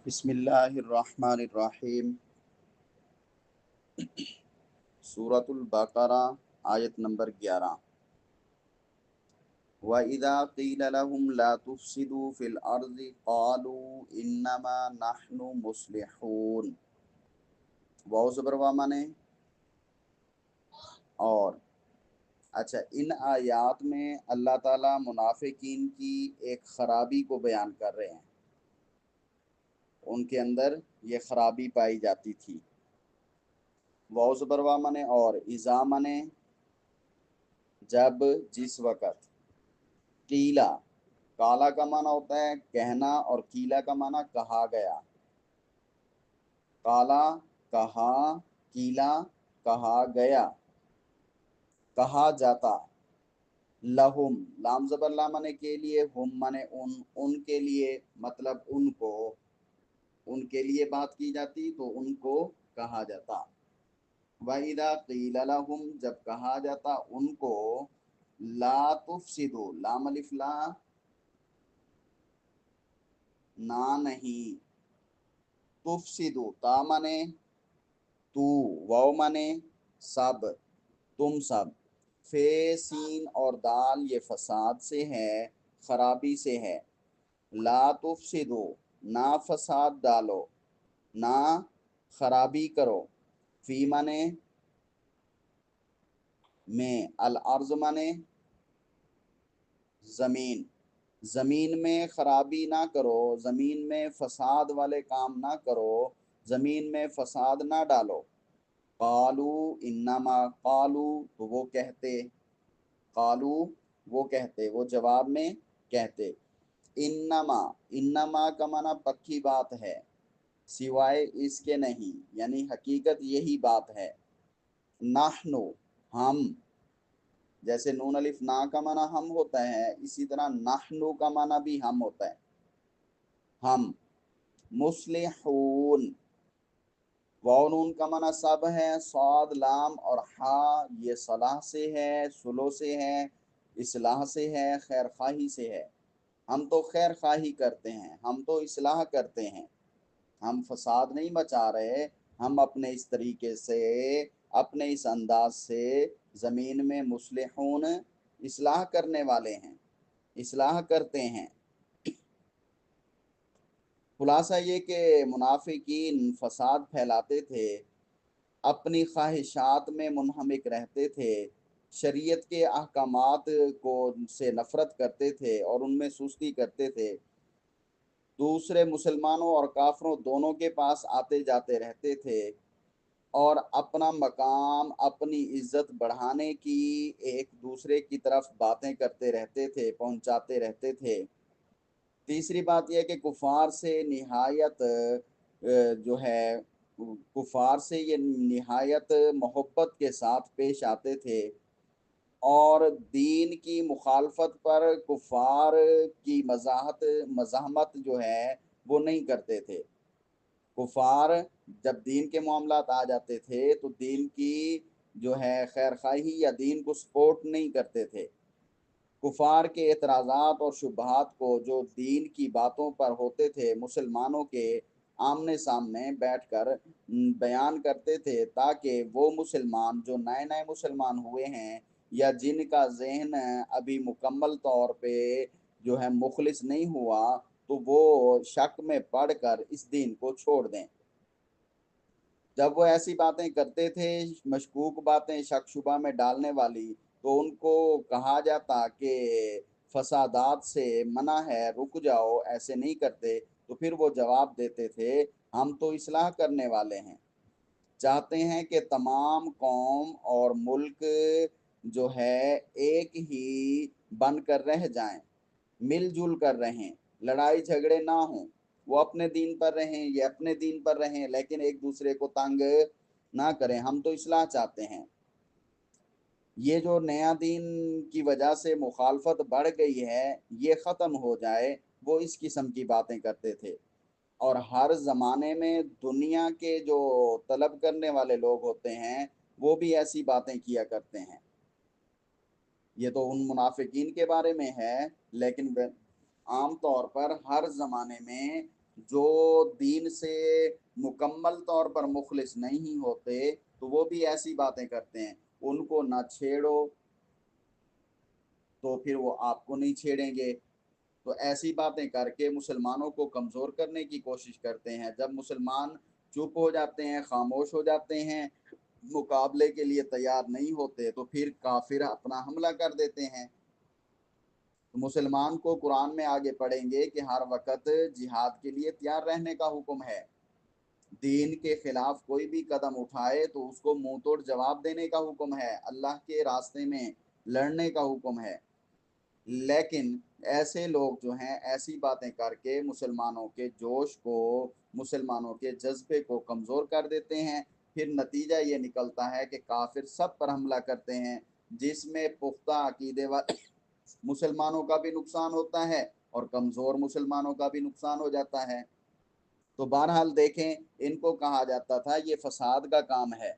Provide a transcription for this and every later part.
بسم اللہ الرحمن الرحیم۔ سورۃ البقرہ آیت نمبر 11۔ وَإِذَا قِيلَ لَهُمْ لَا تُفْسِدُوا فِي الْأَرْضِ قَالُوا إِنَّمَا نَحْنُ مُصْلِحُونَ۔ واو زبر وا مانے اور اچھا، ان آیات میں اللہ تعالیٰ منافقین کی ایک خرابی کو بیان کر رہے ہیں۔ ان کے اندر یہ خرابی پائی جاتی تھی۔ واو زبر وا مانے اور اذا مانے جب، جس وقت۔ قیلا، کالا کا معنی ہوتا ہے کہنا اور قیلا کا معنی کہا گیا۔ کالا کہا، قیلا کہا گیا، کہا جاتا۔ لہم، لام زبر لا مانے کے لیے، ہم مانے ان کے لیے، مطلب ان کو، ان کے لیے بات کی جاتی تو ان کو کہا جاتا۔ وَإِذَا قِيلَ لَهُمْ، جب کہا جاتا ان کو، لا تفسدو، لام الف لا نہ نہیں، تفسدو تا مانے تو، واو مانے سب، تم سب، فے سین اور دال یہ فساد سے ہے، خرابی سے ہے۔ لا تفسدو، نہ فساد ڈالو، نہ خرابی کرو۔ فی مانے میں، الارض مانے زمین، زمین میں خرابی نہ کرو، زمین میں فساد والے کام نہ کرو، زمین میں فساد نہ ڈالو۔ قالو انما، قالو تو وہ کہتے، قالو وہ کہتے، وہ جواب میں کہتے۔ انما، انما کا معنی پکی بات ہے، سوائے اس کے نہیں، یعنی حقیقت یہی بات ہے۔ نحنو ہم، جیسے نون الف نا کا معنی ہم ہوتا ہے، اسی طرح نحنو کا معنی بھی ہم ہوتا ہے، ہم۔ مصلحون، واو نون کا معنی سب ہے، صاد لام اور ہا یہ صلاح سے ہے، صلح سے ہے، اصلاح سے ہے، خیر خواہی سے ہے۔ ہم تو خیر خواہی کرتے ہیں، ہم تو اصلاح کرتے ہیں، ہم فساد نہیں مچا رہے، ہم اپنے اس طریقے سے، اپنے اس انداز سے زمین میں مصلحون، اصلاح کرنے والے ہیں، اصلاح کرتے ہیں۔ خلاصہ یہ کہ منافقین فساد پھیلاتے تھے، اپنی خواہشات میں منہمک رہتے تھے، شریعت کے احکامات کو سے نفرت کرتے تھے اور ان میں سستی کرتے تھے، دوسرے مسلمانوں اور کافروں دونوں کے پاس آتے جاتے رہتے تھے اور اپنا مقام، اپنی عزت بڑھانے کی ایک دوسرے کی طرف باتیں کرتے رہتے تھے، پہنچاتے رہتے تھے۔ تیسری بات یہ کہ کفار سے نہایت جو ہے، کفار سے یہ نہایت محبت کے ساتھ پیش آتے تھے اور دین کی مخالفت پر کفار کی مزاحمت جو ہے وہ نہیں کرتے تھے۔ کفار جب دین کے معاملات آ جاتے تھے تو دین کی جو ہے خیر خواہی یا دین کو سپورٹ نہیں کرتے تھے۔ کفار کے اعتراضات اور شبہات کو جو دین کی باتوں پر ہوتے تھے، مسلمانوں کے آمنے سامنے بیٹھ کر بیان کرتے تھے، تاکہ وہ مسلمان جو نئے نئے مسلمان ہوئے ہیں یا جن کا ذہن ابھی مکمل طور پہ جو ہے مخلص نہیں ہوا، تو وہ شک میں پڑھ کر اس دین کو چھوڑ دیں۔ جب وہ ایسی باتیں کرتے تھے، مشکوک باتیں، شک شبہ میں ڈالنے والی، تو ان کو کہا جاتا کہ فسادات سے منع ہے، رک جاؤ، ایسے نہیں کرتے۔ تو پھر وہ جواب دیتے تھے، ہم تو اصلاح کرنے والے ہیں، چاہتے ہیں کہ تمام قوم اور ملک جو ہے ایک ہی بن کر رہ جائیں، مل جل کر رہیں، لڑائی جھگڑے نہ ہوں، وہ اپنے دین پر رہیں، یہ اپنے دین پر رہیں، لیکن ایک دوسرے کو تنگ نہ کریں، ہم تو اصلاح چاہتے ہیں۔ یہ جو نیا دین کی وجہ سے مخالفت بڑھ گئی ہے، یہ ختم ہو جائے، وہ اس قسم کی باتیں کرتے تھے۔ اور ہر زمانے میں دنیا کے جو طلب کرنے والے لوگ ہوتے ہیں وہ بھی ایسی باتیں کیا کرتے ہیں۔ یہ تو ان منافقین کے بارے میں ہے، لیکن عام طور پر ہر زمانے میں جو دین سے مکمل طور پر مخلص نہیں ہوتے تو وہ بھی ایسی باتیں کرتے ہیں، ان کو نہ چھیڑو تو پھر وہ آپ کو نہیں چھیڑیں گے۔ تو ایسی باتیں کر کے مسلمانوں کو کمزور کرنے کی کوشش کرتے ہیں۔ جب مسلمان چپ ہو جاتے ہیں، خاموش ہو جاتے ہیں، مقابلے کے لیے تیار نہیں ہوتے تو پھر کافر اپنا حملہ کر دیتے ہیں۔ مسلمان کو قرآن میں آگے پڑھیں گے کہ ہر وقت جہاد کے لیے تیار رہنے کا حکم ہے، دین کے خلاف کوئی بھی قدم اٹھائے تو اس کو منہ توڑ جواب دینے کا حکم ہے، اللہ کے راستے میں لڑنے کا حکم ہے۔ لیکن ایسے لوگ جو ہیں ایسی باتیں کر کے مسلمانوں کے جوش کو، مسلمانوں کے جذبے کو کمزور کر دیتے ہیں، پھر نتیجہ یہ نکلتا ہے کہ کافر سب پر حملہ کرتے ہیں، جس میں پختہ عقیدے والے مسلمانوں کا بھی نقصان ہوتا ہے اور کمزور مسلمانوں کا بھی نقصان ہو جاتا ہے۔ تو بہرحال دیکھیں، ان کو کہا جاتا تھا یہ فساد کا کام ہے،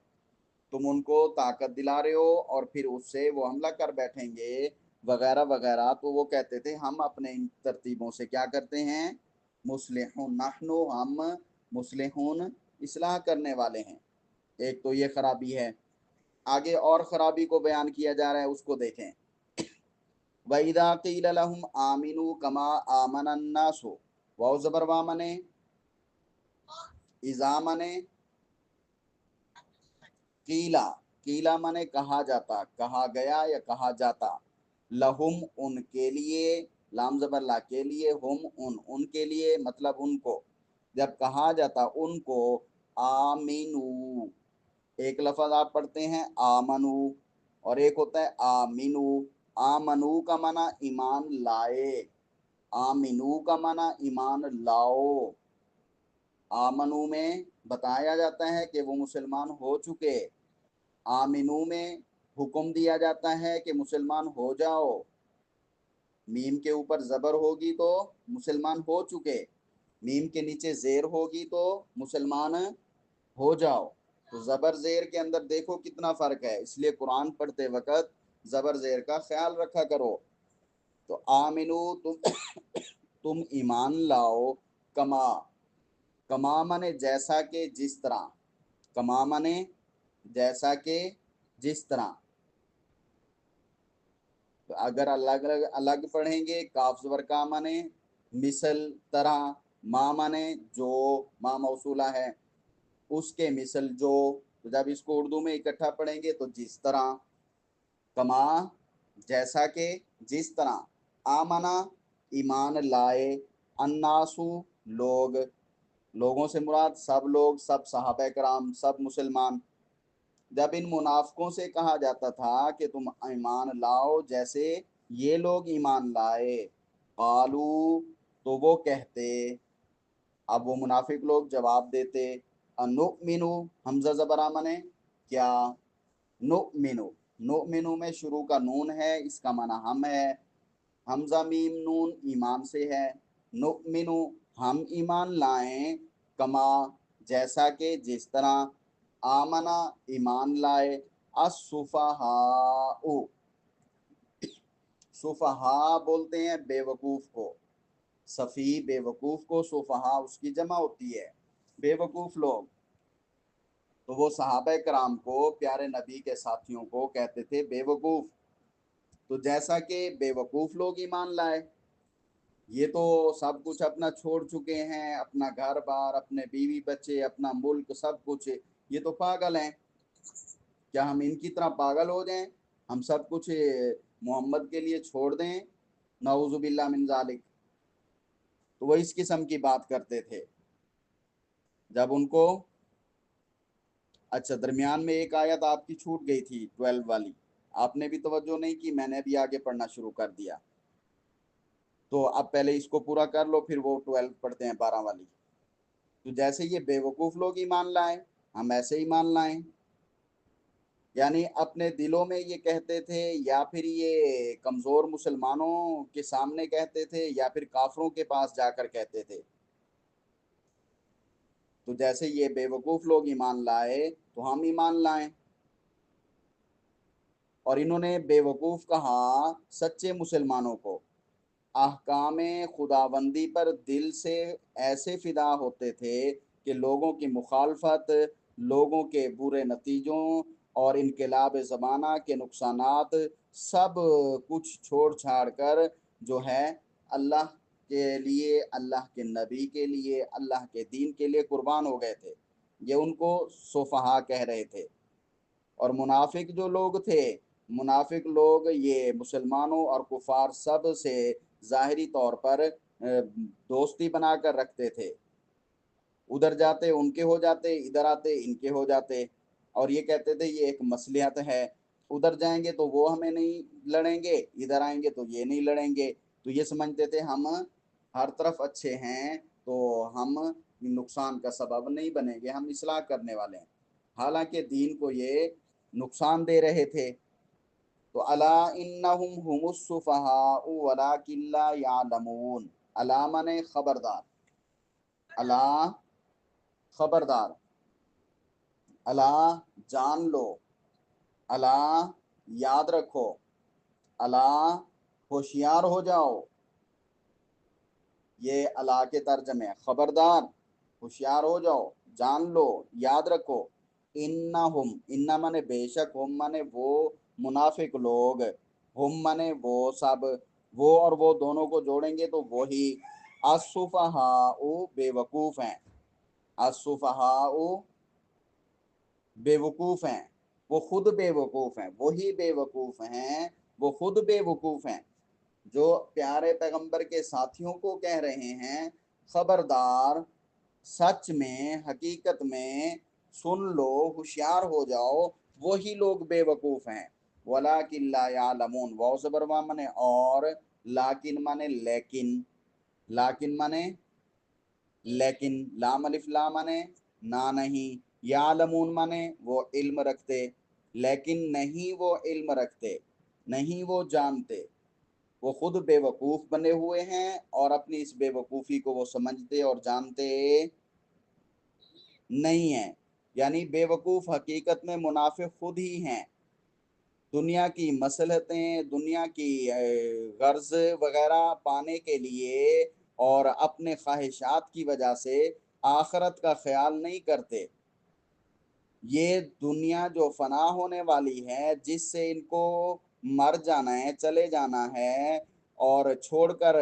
تم ان کو طاقت دلا رہے ہو اور پھر اس سے وہ حملہ کر بیٹھیں گے وغیرہ وغیرہ، تو وہ کہتے تھے ہم اپنے ان ترتیبوں سے کیا کرتے ہیں، مصلحون نحنو، ہم مصلحون اصلاح کرنے والے ہیں۔ ایک تو یہ خرابی ہے، آگے اور خرابی کو بیان کیا جا رہا ہے، اس کو دیکھیں۔ وَإِذَا قِيلَ لَهُمْ آمِنُوا كَمَا آمَنَ النَّاسُ، واو زبر وا منے اذا منے قیلا، قیلا منے کہا جاتا، کہا گیا یا کہا جاتا، لہم ان کے لیے، لام زبر لا کے لیے، ہم ان کے لیے مطلب ان کو، جب کہا جاتا ان کو آمینو، ایک لفظ آپ پڑھتے ہیں آمنو اور ایک ہوتا ہے آمینو۔ آمنو کا معنی ایمان لائے، آمینو کا معنی ایمان لاؤ۔ آمنو میں بتایا جاتا ہے کہ وہ مسلمان ہو چکے، آمنو میں حکم دیا جاتا ہے کہ مسلمان ہو جاؤ، میم کے اوپر زبر ہوگی تو مسلمان ہو چکے، میم کے نیچے زیر ہوگی تو مسلمان ہو جاؤ۔ تو زبر زیر کے اندر دیکھو کتنا فرق ہے، اس لیے قرآن پڑھتے وقت زبر زیر کا خیال رکھا کرو۔ تو آمنو تم ایمان لاؤ، کما، کما منے جیسا کہ جس طرح، کما منے جیسا کہ جس طرح، اگر الگ الگ پڑھیں گے کاف زبر کا منے مثل، طرح، ما منے جو، ما موصولہ ہے، اس کے مثل جو، تو جب اس کو اردو میں اکٹھا پڑھیں گے تو جس طرح، کما جیسا کہ جس طرح، آمنا ایمان لائے، الناسو لوگ، لوگوں سے مراد سب لوگ، سب صحابہ کرام، سب مسلمان۔ جب ان منافقوں سے کہا جاتا تھا کہ تم ایمان لاؤ جیسے یہ لوگ ایمان لائے، قالو تو وہ کہتے، اب وہ منافق لوگ جواب دیتے، انؤمنو حمزہ زبر آمن ہے کیا، نؤمنو، نؤمنو میں شروع کا نون ہے، اس کا معنی ہم ہے، حمزہ میم نون ایمان سے ہے، نؤمنو ہم ایمان لائیں، کما جیسا کہ جس طرح، آمنا ایمان لائے، السفہاء، سفہاء بولتے ہیں بے وقوف کو، صفی بے وقوف کو، سفہاء اس کی جمع ہوتی ہے، بے وقوف لوگ۔ تو وہ صحابہ کرام کو، پیارے نبی کے ساتھیوں کو کہتے تھے بے وقوف۔ تو جیسا کہ بے وقوف لوگ ایمان لائے، یہ تو سب کچھ اپنا چھوڑ چکے ہیں، اپنا گھر بار، اپنے بیوی بچے، اپنا ملک، سب کچھ، یہ تو پاگل ہیں، کیا ہم ان کی طرح پاگل ہو جائیں، ہم سب کچھ محمد کے لیے چھوڑ دیں، نعوذ باللہ من ذالک۔ تو وہ اس قسم کی بات کرتے تھے جب ان کو، اچھا درمیان میں ایک آیت آپ کی چھوٹ گئی تھی 12 والی، آپ نے بھی توجہ نہیں کی، میں نے بھی آگے پڑھنا شروع کر دیا، تو اب پہلے اس کو پورا کر لو پھر وہ 12 پڑھتے ہیں 12 والی۔ تو جیسے یہ بے وقوف لوگ ایمان لائیں ہم ایسے ایمان لائیں، یعنی اپنے دلوں میں یہ کہتے تھے یا پھر یہ کمزور مسلمانوں کے سامنے کہتے تھے یا پھر کافروں کے پاس جا کر کہتے تھے۔ تو جیسے یہ بے وقوف لوگ ایمان لائے تو ہم ایمان لائیں، اور انہوں نے بے وقوف کہا سچے مسلمانوں کو، احکام خداوندی پر دل سے ایسے فدا ہوتے تھے کہ لوگوں کی مخالفت، لوگوں کے برے نتیجوں اور انقلاب زمانہ کے نقصانات سب کچھ چھوڑ چھاڑ کر جو ہے اللہ کے لیے، اللہ کے نبی کے لیے، اللہ کے دین کے لیے قربان ہو گئے تھے۔ یہ ان کو صفحاء کہہ رہے تھے۔ اور منافق جو لوگ تھے، منافق لوگ یہ مسلمانوں اور کفار سب سے ظاہری طور پر دوستی بنا کر رکھتے تھے، ادھر جاتے ان کے ہو جاتے، ادھر آتے ان کے ہو جاتے، اور یہ کہتے تھے یہ ایک مصلحت ہے، ادھر جائیں گے تو وہ ہمیں نہیں لڑیں گے، ادھر آئیں گے تو یہ نہیں لڑیں گے۔ تو یہ سمجھتے تھے ہم ہر طرف اچھے ہیں تو ہم نقصان کا سبب نہیں بنیں گے، ہم اصلاح کرنے والے ہیں، حالانکہ دین کو یہ نقصان دے رہے تھے۔ تو الا انہم هم السفہاء ولکن لا یعلمون، الا مانے خبردار، الا خبردار، الا جان لو، الا یاد رکھو، الا ہوشیار ہو جاؤ، یہ الا کے ترجمے، خبردار، ہوشیار ہو جاؤ، جان لو، یاد رکھو، انہم، انہ مانے بے شک، ہم مانے وہ منافق لوگ، ہم مانے وہ سب، وہ اور وہ دونوں کو جوڑیں گے تو وہی، السفہاء بے وقوف ہیں، السفہاء بے وقوف ہیں، وہ خود بے وقوف ہیں، وہی بے وقوف ہیں، وہ خود بے وقوف ہیں، جو پیارے پیغمبر کے ساتھیوں کو کہہ رہے ہیں خبردار، سچ میں، حقیقت میں سن لو، ہوشیار ہو جاؤ، وہی لوگ بے وقوف ہیں۔ وَلَٰكِن لَا يَعْلَمُونَ، واو زبر وا مانے اور، لیکن مانے لیکن، لیکن مانے لیکن، لام الف لام مانے نہ نہیں، یعلمون مانے وہ علم رکھتے، لیکن نہیں وہ علم رکھتے، نہیں وہ جانتے، وہ خود بے وقوف بنے ہوئے ہیں اور اپنی اس بے وقوفی کو وہ سمجھتے اور جانتے نہیں ہیں۔ یعنی بے وقوف حقیقت میں منافق خود ہی ہیں، دنیا کی مصلحتیں، دنیا کی غرض وغیرہ پانے کے لیے اور اپنے خواہشات کی وجہ سے آخرت کا خیال نہیں کرتے۔ یہ دنیا جو فنا ہونے والی ہے، جس سے ان کو مر جانا ہے، چلے جانا ہے اور چھوڑ کر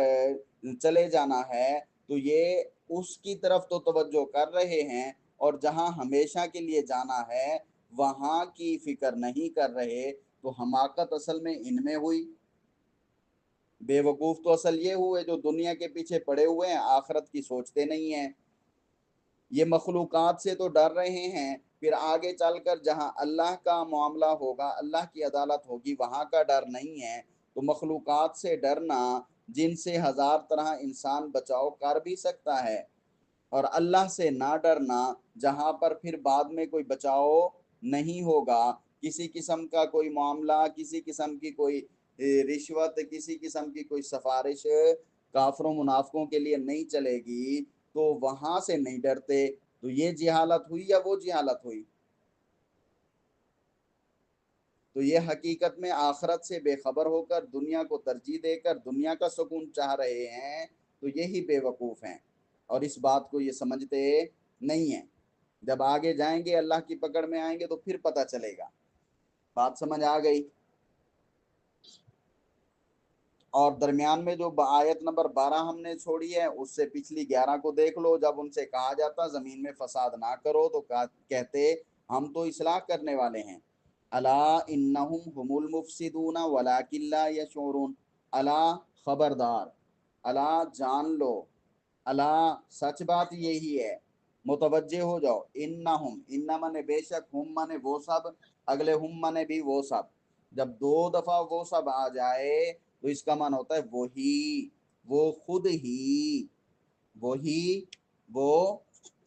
چلے جانا ہے، تو یہ اس کی طرف تو توجہ کر رہے ہیں، اور جہاں ہمیشہ کے لیے جانا ہے وہاں کی فکر نہیں کر رہے۔ تو حماقت اصل میں ان میں ہوئی، بے وقوف تو اصل یہ ہوئے جو دنیا کے پیچھے پڑے ہوئے ہیں، آخرت کی سوچتے نہیں ہیں۔ یہ مخلوقات سے تو ڈر رہے ہیں، پھر آگے چل کر جہاں اللہ کا معاملہ ہوگا، اللہ کی عدالت ہوگی، وہاں کا ڈر نہیں ہے۔ تو مخلوقات سے ڈرنا، جن سے ہزار طرح انسان بچاؤ کر بھی سکتا ہے، اور اللہ سے نہ ڈرنا جہاں پر پھر بعد میں کوئی بچاؤ نہیں ہوگا، کسی قسم کا کوئی معاملہ، کسی قسم کی کوئی رشوت، کسی قسم کی کوئی سفارش کافروں منافقوں کے لیے نہیں چلے گی، تو وہاں سے نہیں ڈرتے۔ تو یہ جہالت ہوئی یا وہ جہالت ہوئی؟ تو یہ حقیقت میں آخرت سے بے خبر ہو کر دنیا کو ترجیح دے کر دنیا کا سکون چاہ رہے ہیں، تو یہی بے وقوف ہیں اور اس بات کو یہ سمجھتے نہیں ہیں۔ جب آگے جائیں گے، اللہ کی پکڑ میں آئیں گے تو پھر پتہ چلے گا۔ بات سمجھ آ گئی؟ اور درمیان میں جو آیت نمبر 12 ہم نے چھوڑی ہے، اس سے پچھلی 11 کو دیکھ لو۔ جب ان سے کہا جاتا زمین میں فساد نہ کرو، تو کہتے ہم تو اصلاح کرنے والے ہیں۔ الا انہم هم المفسدون ولکن لا یشعرون، الا خبردار، الا جان لو، الا سچ بات یہی ہے، متوجہ ہو جاؤ، انہم، انہ مانے بے شک، ہم مانے وہ سب، اگلے ہم مانے بھی وہ سب۔ جب دو دفعہ وہ سب آ جائے تو اس کا معنی ہوتا ہے وہی، وہ خود ہی، وہی، وہ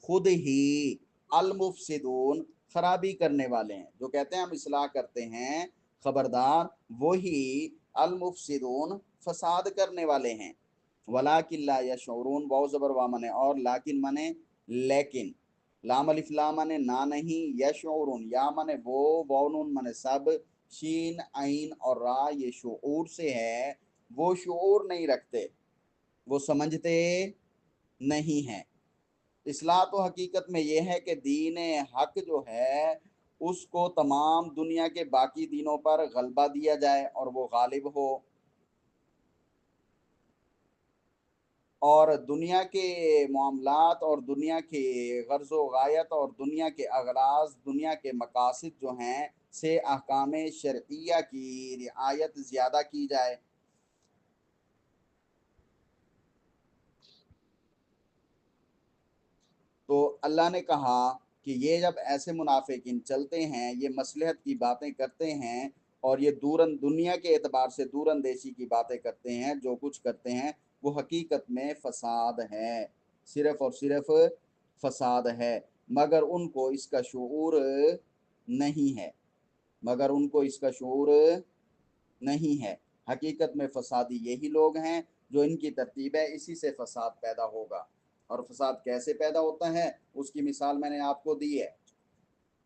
خود ہی، المفسدون، خرابی کرنے والے ہیں، جو کہتے ہیں ہم اصلاح کرتے ہیں، خبردار، وہی المفسدون، فساد کرنے والے ہیں۔ ولیکن لا یشعرون، واو زبر وا منے اور، لیکن منے لیکن، لام الف لام منے نہ نہیں، یشعرون، یا منے وہ، واو نون منے سب، شین عین اور را یہ شعور سے ہے، وہ شعور نہیں رکھتے۔ وہ سمجھتے نہیں ہیں۔ اصلاح تو حقیقت میں یہ ہے کہ دین حق جو ہے اس کو تمام دنیا کے باقی دینوں پر غلبہ دیا جائے اور وہ غالب ہو، اور دنیا کے معاملات اور دنیا کے غرض و غایت اور دنیا کے اغراض، دنیا کے مقاصد جو ہیں سے احکام شرعیہ کی رعایت زیادہ کی جائے۔ تو اللہ نے کہا کہ یہ جب ایسے منافقین چلتے ہیں، یہ مصلحت کی باتیں کرتے ہیں اور یہ دنیا کے اعتبار سے دور اندیشی کی باتیں کرتے ہیں، جو کچھ کرتے ہیں وہ حقیقت میں فساد ہے، صرف اور صرف فساد ہے، مگر ان کو اس کا شعور نہیں ہے، مگر ان کو اس کا شعور نہیں ہے۔ حقیقت میں فسادی یہی لوگ ہیں جو ان کی ترتیب ہے، اسی سے فساد پیدا ہوگا۔ اور فساد کیسے پیدا ہوتا ہے اس کی مثال میں نے آپ کو دی ہے۔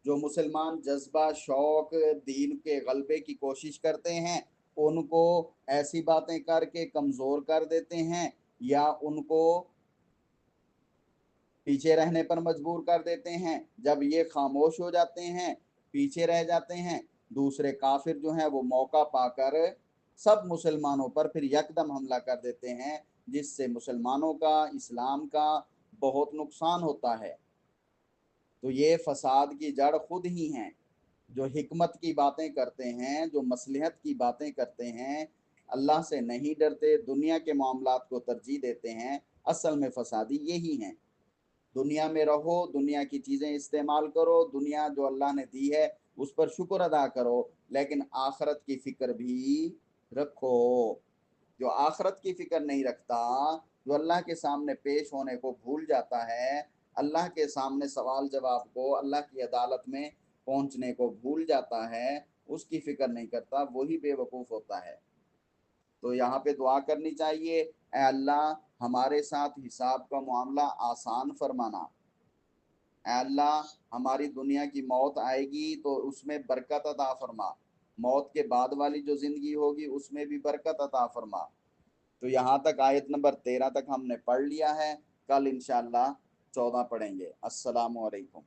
جو مسلمان جذبہ، شوق، دین کے غلبے کی کوشش کرتے ہیں، ان کو ایسی باتیں کر کے کمزور کر دیتے ہیں یا ان کو پیچھے رہنے پر مجبور کر دیتے ہیں۔ جب یہ خاموش ہو جاتے ہیں، پیچھے رہ جاتے ہیں، دوسرے کافر جو ہیں وہ موقع پا کر سب مسلمانوں پر پھر یکدم حملہ کر دیتے ہیں، جس سے مسلمانوں کا، اسلام کا بہت نقصان ہوتا ہے۔ تو یہ فساد کی جڑ خود ہی ہیں، جو حکمت کی باتیں کرتے ہیں، جو مصلحت کی باتیں کرتے ہیں، اللہ سے نہیں ڈرتے، دنیا کے معاملات کو ترجیح دیتے ہیں، اصل میں فسادی یہی ہیں۔ دنیا میں رہو، دنیا کی چیزیں استعمال کرو، دنیا جو اللہ نے دی ہے اس پر شکر ادا کرو، لیکن آخرت کی فکر بھی رکھو۔ جو آخرت کی فکر نہیں رکھتا، جو اللہ کے سامنے پیش ہونے کو بھول جاتا ہے، اللہ کے سامنے سوال جواب کو، اللہ کی عدالت میں پہنچنے کو بھول جاتا ہے، اس کی فکر نہیں کرتا، وہی بے وقوف ہوتا ہے۔ تو یہاں پہ دعا کرنی چاہیے، اے اللہ ہمارے ساتھ حساب کا معاملہ آسان فرمانا۔ اے اللہ ہماری دنیا کی موت آئے گی تو اس میں برکت عطا فرما، موت کے بعد والی جو زندگی ہوگی اس میں بھی برکت عطا فرما۔ تو یہاں تک آیت نمبر 13 تک ہم نے پڑھ لیا ہے، کل انشاءاللہ 14 پڑھیں گے۔ السلام علیکم۔